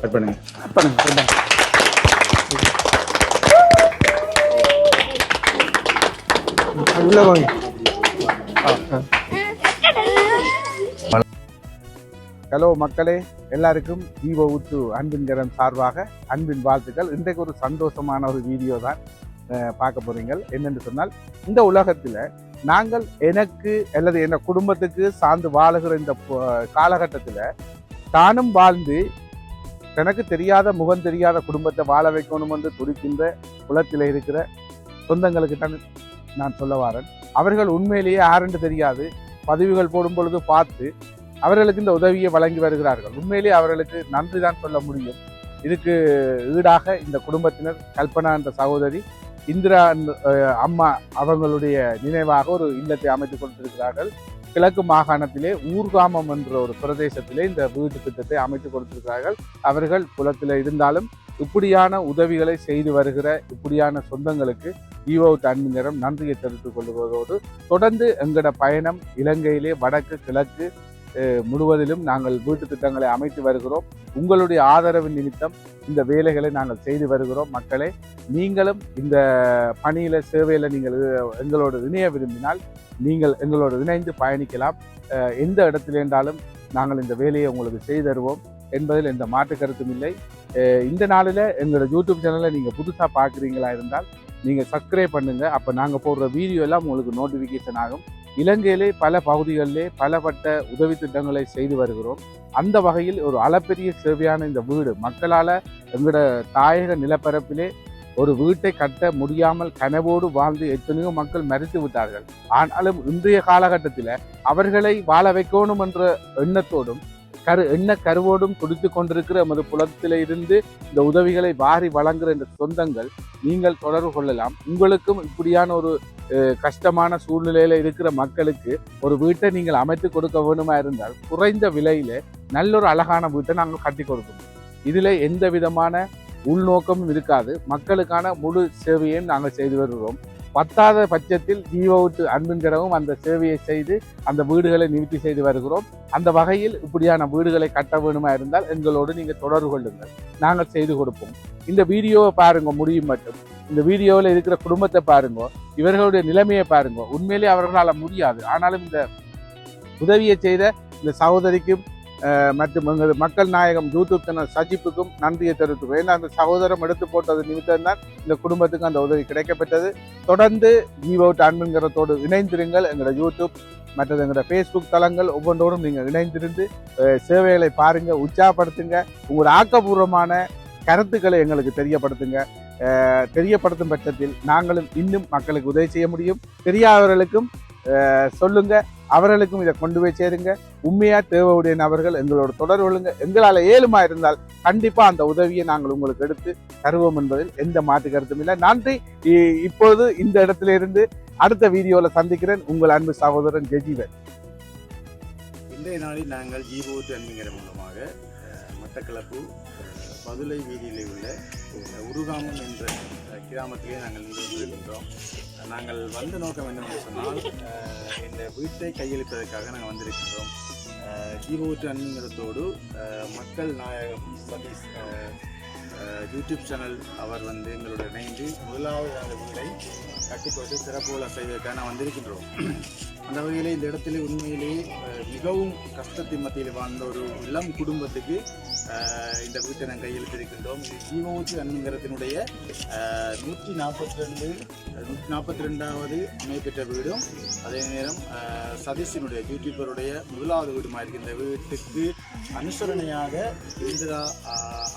Cut பண்ணுங்க. உள்ள வாங்க. ஹலோ மக்களே, எல்லாருக்கும் ஜீவோவுத்து அன்பின் கரம் சார்பாக அன்பின் வாழ்த்துக்கள். இன்றைக்கு ஒரு சந்தோஷமான ஒரு வீடியோ தான் பார்க்க போறீங்க. என்னென்று சொன்னால், இந்த உலகத்தில் நாங்கள் எனக்கு அல்லது என் குடும்பத்துக்கு சார்ந்து வாழுகிற இந்த காலகட்டத்தில் தானும் வாழ்ந்து எனக்கு தெரியாத முகம் தெரியாத குடும்பத்தை வாழ வைக்கணும் என்று துடிக்கின்ற குலத்தில் இருக்கிற சொந்தங்களுக்கு தான் நான் சொல்ல வாரேன். அவர்கள் உண்மையிலேயே யாரென்று தெரியாது, பதிவுகள் போடும் பொழுது பார்த்து அவர்களுக்கு இந்த உதவியை வழங்கி வருகிறார்கள். உண்மையிலேயே அவர்களுக்கு நன்றி தான் சொல்ல முடியும். இதுக்கு ஈடாக இந்த குடும்பத்தினர் கல்பனா என்ற சகோதரி, இந்திரா அம்மா அவங்களுடைய நினைவாக ஒரு இல்லத்தை அமைத்துக் கொடுத்திருக்கிறார்கள். கிழக்கு மாகாணத்திலே ஊர்காமம் என்ற ஒரு பிரதேசத்திலே இந்த வீட்டு திட்டத்தை அமைத்துக் கொடுத்திருக்கிறார்கள். அவர்கள் குலத்தில் இருந்தாலும் இப்படியான உதவிகளை செய்து வருகிற இப்படியான சொந்தங்களுக்கு ஜீவோவுத்து அன்பின் கரம் நன்றியை தெரிவித்துக் கொள்வதோடு தொடர்ந்து எங்களோட பயணம் இலங்கையிலே வடக்கு கிழக்கு முழுவதிலும் நாங்கள் வீட்டு திட்டங்களை அமைத்து வருகிறோம். உங்களுடைய ஆதரவு நிமித்தம் இந்த வேலைகளை நாங்கள் செய்து வருகிறோம். மக்களே, நீங்களும் இந்த பணியில சேவையில நீங்கள் எங்களோடு இணைய விரும்பினால் நீங்கள் எங்களோடு இணைந்து பயணிக்கலாம். எந்த இடத்துல இருந்தாலும் நாங்கள் இந்த வேலையை உங்களுக்கு செய்து தருவோம் என்பதில் எந்த மாற்று கருத்தும் இல்லை. இந்த நாளில் எங்களோட யூடியூப் சேனலை நீங்கள் புதுசாக பார்க்குறீங்களா இருந்தால் நீங்கள் சப்ஸ்கிரைப் பண்ணுங்கள். அப்போ நாங்கள் போடுற வீடியோ எல்லாம் உங்களுக்கு நோட்டிஃபிகேஷன் ஆகும். இலங்கையிலே பல பகுதிகளிலே பலப்பட்ட உதவி திட்டங்களை செய்து வருகிறோம். அந்த வகையில் ஒரு அளப்பெரிய சேவையான இந்த வீடு மக்களால் எங்களோட தாயக நிலப்பரப்பிலே ஒரு வீட்டை கட்ட முடியாமல் கனவோடு வாழ்ந்து எத்தனையோ மக்கள் மரித்து விட்டார்கள். ஆனாலும் இன்றைய காலகட்டத்தில் அவர்களை வாழ வைக்கணும் என்ற எண்ணத்தோடும் கருவோடும் துடித்து கொண்டிருக்கிற எமது புலத்தில இருந்து இந்த உதவிகளை வாரி வழங்குகிற இந்த சொந்தங்கள் நீங்கள் தொடர்பு கொள்ளலாம். உங்களுக்கும் இப்படியான ஒரு கஷ்டமான சூழ்நிலையில இருக்கிற மக்களுக்கு ஒரு வீட்டை நீங்கள் அமைத்து கொடுக்க வேண்டுமா இருந்தால் குறைந்த விலையில நல்ல ஒரு அழகான வீட்டை நாங்கள் கட்டி கொடுக்கணும். இதுல எந்த விதமான உள்நோக்கமும் இருக்காது. மக்களுக்கான முழு சேவையையும் நாங்கள் செய்து வருகிறோம். பத்தாத பட்சத்தில் ஜீவோவுத்து அன்பின் கரமும் அந்த சேவையை செய்து அந்த வீடுகளை நிவர்த்தி செய்து வருகிறோம். அந்த வகையில் இப்படியான வீடுகளை கட்ட வேணுமா இருந்தால் எங்களோடு நீங்கள் தொடர்பு கொள்ளுங்கள், நாங்கள் செய்து கொடுப்போம். இந்த வீடியோவை பாருங்க, முடியும் மட்டும் இந்த வீடியோவில் இருக்கிற குடும்பத்தை பாருங்க, இவர்களுடைய நிலைமையை பாருங்க. உண்மையிலேயே அவர்களால் முடியாது. ஆனாலும் இந்த உதவியை செய்த இந்த சகோதரிக்கும் மற்றும் எங்கள் மக்கள் நாயகம் யூடியூப் சேனல் சஜிப்புக்கும் நன்றியை தெரிவித்துக்கோம். ஏன்னா அந்த சகோதரம் எடுத்து போட்டது நிமித்தம் தான் இந்த குடும்பத்துக்கு அந்த உதவி கிடைக்கப்பட்டது. தொடர்ந்து ஜீவோவுத்து அன்பின் கரத்தோடு இணைந்திருங்கள். எங்களோட யூடியூப் மற்றது எங்களோட ஃபேஸ்புக் தளங்கள் ஒவ்வொன்றோடும் நீங்கள் இணைந்திருந்து சேவைகளை பாருங்க, உற்சாகப்படுத்துங்க. உங்களோட ஆக்கப்பூர்வமான கருத்துக்களை எங்களுக்கு தெரியப்படுத்தும் பட்சத்தில் நாங்களும் இன்னும் மக்களுக்கு உதவி செய்ய முடியும். தெரியாதவர்களுக்கும் சொல்லுங்க, அவர்களுக்கும் இதை கொண்டு போய் சேருங்க. உண்மையா தேவையுடைய நபர்கள் எங்களோட தொடர்பு கொள்ளுங்க. எங்களால் ஏழுமா இருந்தால் கண்டிப்பா அந்த உதவியை நாங்கள் உங்களுக்கு எடுத்து தருவோம் என்பதில் எந்த மாற்று கருத்தும் இல்லை. நன்றி. இப்போது இந்த இடத்துல இருந்து அடுத்த வீடியோவில் சந்திக்கிறேன். உங்கள் அன்பு சகோதரன் ஜெஜீவன். இன்றைய நாளில் நாங்கள் ஜீவோவுத்து அன்பின் கரம் மூலமாக மட்டக்களப்பு பதுளை வீதியில் உள்ள உருகாமம் என்ற கிராமத்திலே நாங்கள் இருக்கின்றோம். நாங்கள் வந்த நோக்கம் என்னவென்று சொன்னால், இந்த வீட்டை கையளிப்பதற்காக நாங்கள் வந்திருக்கின்றோம். ஜீவோவுத்து அன்பின் கரத்தோடு மக்கள் நாயகம் சதீஷ் யூடியூப் சேனல் அவர் எங்களோட இணைந்து முதலாவது அந்த வீடை கட்டிக்கொண்டு சிறப்புகளை செய்வதற்காக வந்திருக்கின்றோம். அந்த வகையில் இந்த இடத்துல உண்மையிலேயே மிகவும் கஷ்டத்தின் மத்தியில் வாழ்ந்த ஒரு இளம் குடும்பத்துக்கு இந்த வீட்டை நாங்கள் கையெழுத்திருக்கின்றோம். இது ஜீவோவுத்து அன்பின் கரத்தினுடைய 142வது அமைப்பெற்ற வீடும், அதே நேரம் சதீஷினுடைய யூடியூபருடைய முதலாவது வீடுமா இருக்கு. இந்த வீட்டுக்கு அனுசரணையாக இந்திரா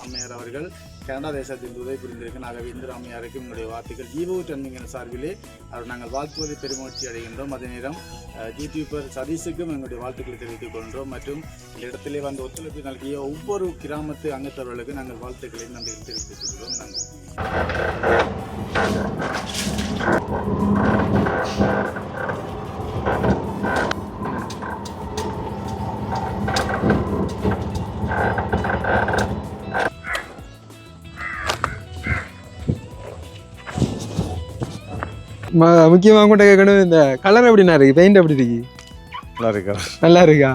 அம்மையார் அவர்கள் கனடா தேசத்தில் உதவி புரிந்திருக்கிறேன். ஆகவே இந்திரா அம்மையாருக்கு உங்களுடைய வாழ்த்துக்கள். ஜீவோவுத்து அன்பின் சார்பிலே அவர் நாங்கள் வாழ்த்துவதை பெருமகிழ்ச்சி அடைகின்றோம். அதே நேரம் யூடியூபர் சதீஷுக்கும் எங்களுடைய வாழ்த்துக்களை தெரிவித்துக் கொள்கிறோம். மற்றும் இந்த இடத்திலே வந்து ஒத்துழைப்பு நல்கிய ஒவ்வொரு கிராமத்து அங்கத்தவர்களுக்கு நாங்கள் வாழ்த்துக்களை நன்றி தெரிவித்துக் கொள்கிறோம். நன்றி. முக்கியமாக கூட கேட்கணும், இந்த கலர் எப்படின்னா இருக்கு, பெயிண்ட் எப்படி இருக்கு? நல்லா இருக்கா? நல்லா இருக்கா?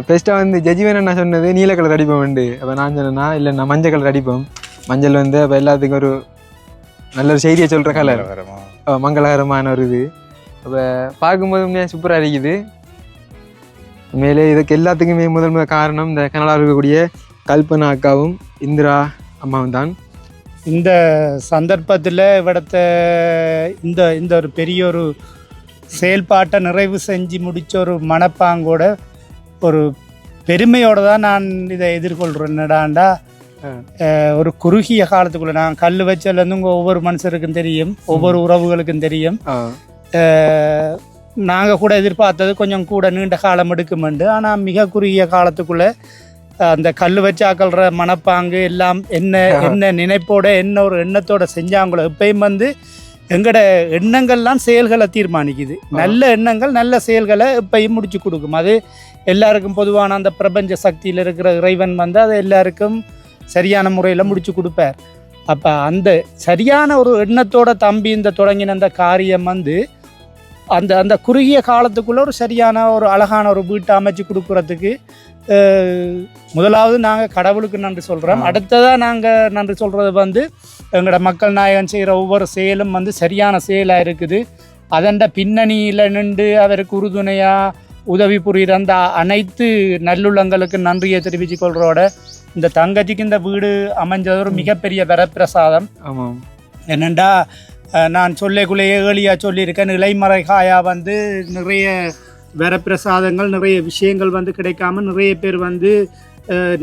பெஸ்ட்டாக வந்து ஜட்ஜிவன் என்ன சொன்னது நீல கலர் அடிப்போம் உண்டு. அப்போ நான் சொன்னேன்னா இல்லைண்ணா மஞ்சள் கலர் அடிப்போம். மஞ்சள் வந்து அப்போ எல்லாத்துக்கும் ஒரு நல்ல ஒரு செய்தியை சொல்கிற கலர், மங்களகரமான ஒரு இது. அப்போ பார்க்கும்போது உண்மையாக சூப்பராக இருக்குது. உண்மையிலே இதுக்கு எல்லாத்துக்குமே முதல் காரணம் இந்த கனடாவில் இருக்கக்கூடிய கல்பனா அக்காவும் இந்திரா அம்மாவும் தான். இந்த சந்தர்ப்பத்தில் இவிடத்தை இந்த ஒரு பெரிய ஒரு செயல்பாட்டை நிறைவு செஞ்சு முடித்த ஒரு மனப்பாங்கோட ஒரு பெருமையோடு தான் நான் இதை எதிர்கொள்கிறேன். என்னடாண்டா ஒரு குறுகிய காலத்துக்குள்ளே நான் கல் வச்சதுலேருந்து உங்கள் ஒவ்வொரு மனுஷருக்கும் தெரியும், ஒவ்வொரு உறவுகளுக்கும் தெரியும். நாங்கள் கூட எதிர்பார்த்தது கொஞ்சம் கூட நீண்ட காலம் எடுக்குமெண்டு. ஆனால் மிக குறுகிய காலத்துக்குள்ளே அந்த கல் வச்சு ஆக்கல்ற மனப்பாங்கு எல்லாம் என்ன நினைப்போட என்ன ஒரு எண்ணத்தோட செஞ்சாங்களோ. இப்பயும் வந்து எங்களோட எண்ணங்கள்லாம் செயல்களை தீர்மானிக்குது. நல்ல எண்ணங்கள் நல்ல செயல்களை இப்பயும் முடிச்சு கொடுக்கும். அது எல்லாருக்கும் பொதுவான அந்த பிரபஞ்ச சக்தியில் இருக்கிற இறைவன் வந்து அதை எல்லாருக்கும் சரியான முறையில் முடிச்சு கொடுப்பார். அப்போ அந்த சரியான ஒரு எண்ணத்தோட தம்பி இந்த தொடங்கின அந்த காரியம் வந்து அந்த குறுகிய காலத்துக்குள்ளே ஒரு சரியான ஒரு அழகான ஒரு வீட்டை அமைச்சு கொடுக்குறதுக்கு முதலாவது நாங்கள் கடவுளுக்கு நன்றி சொல்கிறோம். அடுத்ததாக நாங்கள் நன்றி சொல்கிறது வந்து எங்களோட மக்கள் நாயகன் செய்கிற ஒவ்வொரு செயலும் வந்து சரியான செயலாக இருக்குது. அதண்ட பின்னணியில் நின்று அவருக்கு உறுதுணையாக உதவி புரிகிற அந்த அனைத்து நல்லுள்ளங்களுக்கு நன்றியை தெரிவித்து கொள்கிறோட இந்த தங்கச்சிக்கு இந்த வீடு அமைஞ்சது ஒரு மிகப்பெரிய வரப்பிரசாதம். ஆமாம். என்னெண்டா நான் சொல்லக்குள்ளேயே ஏழியாக சொல்லியிருக்கேன், இலைமறை காயா வந்து நிறைய வரப்பிரசாதங்கள் நிறைய விஷயங்கள் வந்து கிடைக்காம நிறைய பேர் வந்து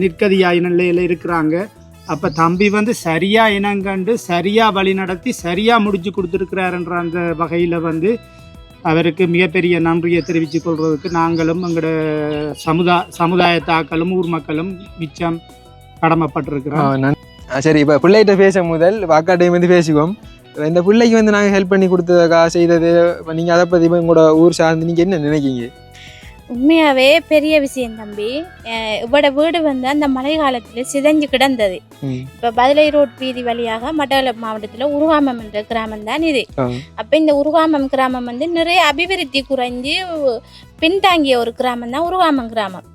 நிற்கதியாய் நிலையில் இருக்கிறாங்க. அப்போ தம்பி வந்து சரியாக இனங்கண்டு சரியாக வழி நடத்தி சரியாக முடிச்சு கொடுத்துருக்கிறாருன்ற அந்த வகையில் வந்து அவருக்கு மிகப்பெரிய நன்றியை தெரிவித்து கொள்வதற்கு நாங்களும் எங்களோட சமுதாயத்தாக்களும் ஊர் மக்களும் மிச்சம் கடமைப்பட்டிருக்கிறோம். சரி, இப்போ பிள்ளைகிட்ட பேச முதல் அக்காட்டையும் வந்து பேசுவோம். இந்த பிள்ளைக்கு வந்து நாங்கள் ஹெல்ப் பண்ணி கொடுத்ததுக்கா செய்தது நீங்கள் அதை பற்றி உங்களோட ஊர் சார்ந்து நீங்கள் என்ன நினைக்கிங்க? உண்மையாகவே பெரிய விஷயம் தம்பி. இவட வீடு வந்து அந்த மழை காலத்தில் சிதைஞ்சு கிடந்தது. இப்போ பதுளை ரோட் வீதி வழியாக மட்டக்களப்பு மாவட்டத்தில் உருகாமம் என்ற கிராமம் தான் இது. அப்போ இந்த உருகாமம் கிராமம் வந்து நிறைய அபிவிருத்தி குறைஞ்சி பின்தாங்கிய ஒரு கிராமம் தான் உருகாமம் கிராமம்.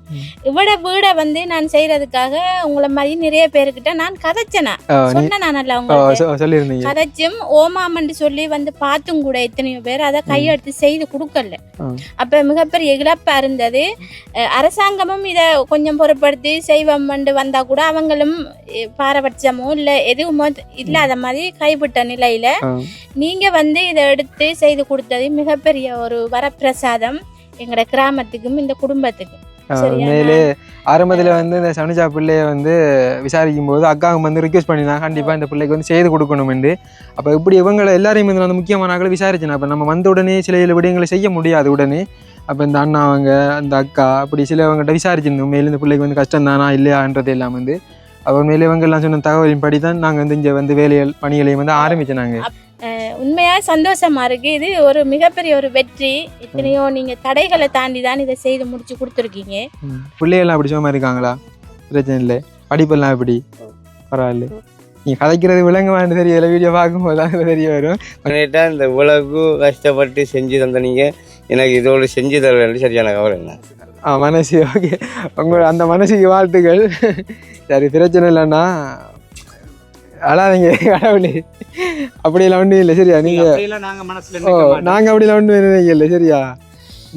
இவட வீடை வந்து நான் செய்யறதுக்காக உங்களை மாதிரி நிறைய பேருக்கிட்ட நான் கதைச்சேனா சொன்னேன். நல்லா உங்களுக்கு கதைச்சும் ஓமாமன்னு சொல்லி வந்து பார்த்தும் கூட எத்தனையோ பேர் அதை கையெடுத்து செய்து கொடுக்கல. அப்ப மிகப்பெரிய இழப்பா இருந்தது. அரசாங்கமும் இதை கொஞ்சம் பொருட்படுத்தி செய்வோம் வந்தா கூட அவங்களும் பாரபட்சமோ இல்லை எதுவுமோ இல்லாத மாதிரி கைவிட்ட நிலையில நீங்க வந்து இதை எடுத்து செய்து கொடுத்தது மிகப்பெரிய ஒரு வரப்பிரசாதம் எங்களோட கிராமத்துக்கும் இந்த குடும்பத்துக்கும். உண்மையிலே ஆரம்பத்தில் வந்து இந்த சனுஜா பிள்ளைய வந்து விசாரிக்கும் போது அக்காவுக்கு வந்து ரிக்வெஸ்ட் பண்ணியிருந்தாங்க கண்டிப்பாக இந்த பிள்ளைக்கு வந்து செய்து கொடுக்கணும்னு. அப்போ இப்படி இவங்களை எல்லாரையும் வந்து அந்த முக்கியமான ஆக்களை விசாரிச்சேன். அப்போ நம்ம வந்த உடனே சில விடயங்களை செய்ய முடியாது உடனே. அப்போ இந்த அண்ணா அவங்க அந்த அக்கா அப்படி சிலவங்கள்ட்ட விசாரிச்சிருந்தோம் உண்மையில இந்த பிள்ளைக்கு வந்து கஷ்டம் தானா இல்லையான்றது எல்லாம் வந்து. அப்போ உண்மையிலே இவங்க எல்லாம் சொன்ன தகவலின் படி தான் நாங்கள் வந்து இங்கே வந்து வேலைகள் பணிகளையும் வந்து ஆரம்பித்தோம். நாங்கள் உண்மையா சந்தோஷமா இருக்கு. இது ஒரு மிகப்பெரிய ஒரு வெற்றி. எத்தனையோ நீங்க தடைகளை தாண்டி தான் இதை செய்து முடிச்சு கொடுத்துருக்கீங்க. பிள்ளைகள்லாம் அப்படி சும்மா இருக்காங்களா? பிரச்சனை இல்லை. படிப்பெல்லாம் எப்படி? பரவாயில்ல. நீ கதைக்கிறது விளங்குமான்னு தெரியல, வீடியோ பார்க்கும்போது தான் தெரிய வரும். இந்த உலகு கஷ்டப்பட்டு செஞ்சு தந்த நீங்கள் எனக்கு இதோடு செஞ்சு தர சரியான கவலை என்ன? மனசு ஓகே, உங்களோட அந்த மனசுக்கு வாழ்த்துக்கள். சரி, பிரச்சனை இல்லைன்னா அழாதீங்க கடவுளே, அப்படியெல்லாம் ஒன்றும் இல்லை சரியா? நீங்கள் நாங்கள் அப்படியெல்லாம் ஒன்றும் இல்லை சரியா?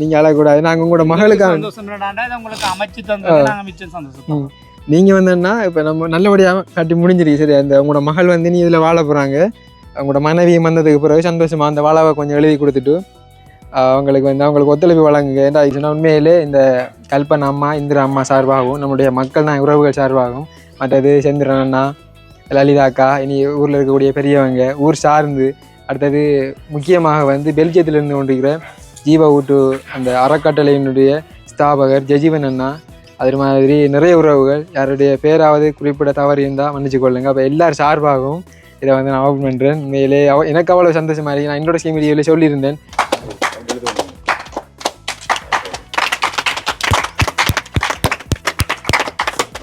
நீங்கள் அழக்கூடாது. நாங்கள் உங்களோட மகளுக்காக நீங்கள் வந்தோன்னா இப்போ நம்ம நல்லபடியாக கட்டி முடிஞ்சிருக்கு சரியா? இந்த உங்களோட மகள் வந்து நீ இதில் வாழ போகிறாங்க. அவங்களோட மனைவியும் வந்ததுக்கு பிறகு சந்தோஷமாக அந்த வாழாவை கொஞ்சம் எழுதி கொடுத்துட்டு அவங்களுக்கு வந்து அவங்களுக்கு ஒத்துழைப்பு வழங்குங்க. ஏன்னா சொன்னால் உண்மையிலே இந்த கல்பனா அம்மா இந்திரா அம்மா சார்பாகவும் நம்முடைய மக்கள் நான் உறவுகள் சார்பாகவும் மற்றது செந்திரன் அண்ணா லலிதா அக்கா இனி ஊரில் இருக்கக்கூடிய பெரியவங்க ஊர் சார்ந்து அடுத்தது முக்கியமாக வந்து பெல்ஜியத்திலிருந்து கொண்டிருக்கிற ஜீவ ஊட்டு அந்த அறக்கட்டளையினுடைய ஸ்தாபகர் ஜஜீவன் அண்ணா அது மாதிரி நிறைய உறவுகள் யாருடைய பேராவது குறிப்பிட தவறு இருந்தால் மன்னிச்சு கொள்ளுங்க. அப்போ எல்லார் சார்பாகவும் இதை வந்து நான் ஓப்பன் பண்ணுறேன். உண்மையிலே எனக்கு அவ்வளோ சந்தோஷமாக இருக்குது. நான் என்னோட ஸ்கீம் வீடியோவில் சொல்லியிருந்தேன்.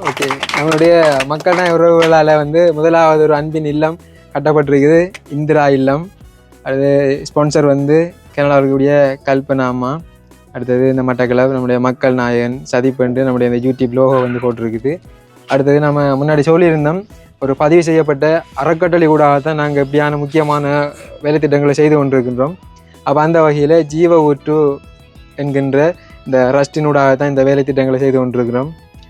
ஓகே, நம்மளுடைய மக்கள் தான் உறவுகளால் வந்து முதலாவது ஒரு அன்பின் இல்லம் கட்டப்பட்டிருக்குது, இந்திரா இல்லம். அது ஸ்பான்சர் வந்து கனடாவில் இருக்கக்கூடிய கல்பனா அம்மா. அடுத்தது இந்த மட்டக்களப்பு நம்முடைய மக்கள் நாயகன் சதிப்பண்டு நம்முடைய இந்த யூடியூப் லோகோ வந்து போட்டிருக்குது. அடுத்தது நம்ம முன்னாடி சொல்லியிருந்தோம் ஒரு பதிவு செய்யப்பட்ட அறக்கட்டளை கூடாகத்தான் நாங்கள் இப்படியான முக்கியமான வேலை திட்டங்களை செய்து கொண்டிருக்கின்றோம். அப்போ அந்த வகையில் ஜீவ ஊற்று என்கின்ற இந்த ரஸ்டினூடாகத்தான் இந்த வேலை திட்டங்களை செய்து கொண்டிருக்கிறோம்.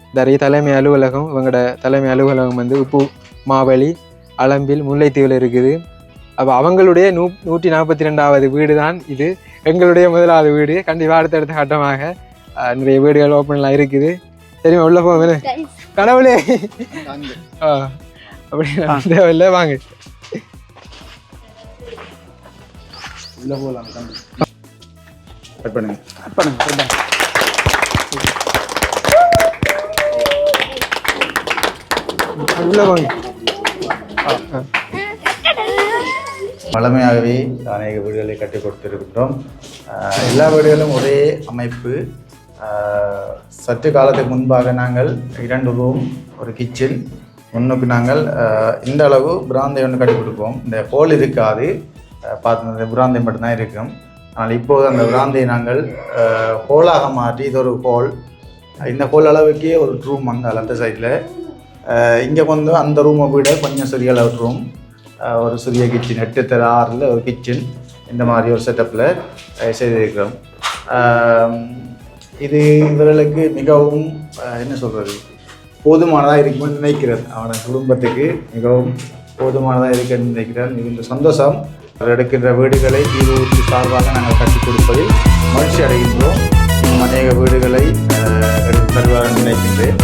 இந்த தலைமை அலுவலகம் இவங்களோட தலைமை அலுவலகம் வந்து உப்பு மாவலி அளம்பில் முல்லைத்தீவில் இருக்குது. அப்போ அவங்களுடைய 142வது வீடு தான் இது. எங்களுடைய முதலாவது வீடு. கண்டிப்பாக அடுத்தடுத்த கட்டமாக நிறைய வீடுகள் ஓப்பன்லாம் இருக்குது. சரிம்மா உள்ள போவேன் கடவுளே அப்படி தேவையில்லை வாங்க உள்ள போகலாம். கட் பண்ணுங்க. உள்ள வாங்க. பழமையாகவே அநேக வீடுகளை கட்டி கொடுத்திருக்கின்றோம். எல்லா வீடுகளும் ஒரே அமைப்பு. சற்று காலத்துக்கு முன்பாக நாங்கள் 2 ரூம் ஒரு கிச்சன் முன்னுக்கு நாங்கள் இந்த அளவு பிராந்தை ஒன்று கட்டி கொடுப்போம். இந்த ஹோல் இருக்காது, பார்த்து பிராந்தை மட்டும்தான் இருக்கும். ஆனால் இப்போது அந்த பிராந்தை நாங்கள் ஹோலாக மாற்றி இது ஒரு ஹோல். இந்த ஹோல் அளவுக்கே ஒரு ரூம் அங்கே அந்த சைடில். இங்கே வந்து அந்த ரூமை விட கொஞ்சம் சிறிய அளவு ரூம், ஒரு சிறிய கிச்சன் 8x6 ஒரு கிச்சன், இந்த மாதிரி ஒரு செட்டப்பில் செய்திருக்கிறோம். இது இவர்களுக்கு மிகவும் என்ன சொல்கிறது போதுமானதாக இருக்குமென்னு நினைக்கிறேன். அவன குடும்பத்துக்கு மிகவும் போதுமானதாக இருக்குன்னு நினைக்கிறேன். மிகுந்த சந்தோஷம். எடுக்கின்ற வீடுகளை ஜீவ ஊற்று சார்பாக நாங்கள் கட்டிக் கொடுப்பதில் மகிழ்ச்சி அடைகின்றோம். அநேக வீடுகளை எடுத்து தருவார் நினைக்கின்றேன்.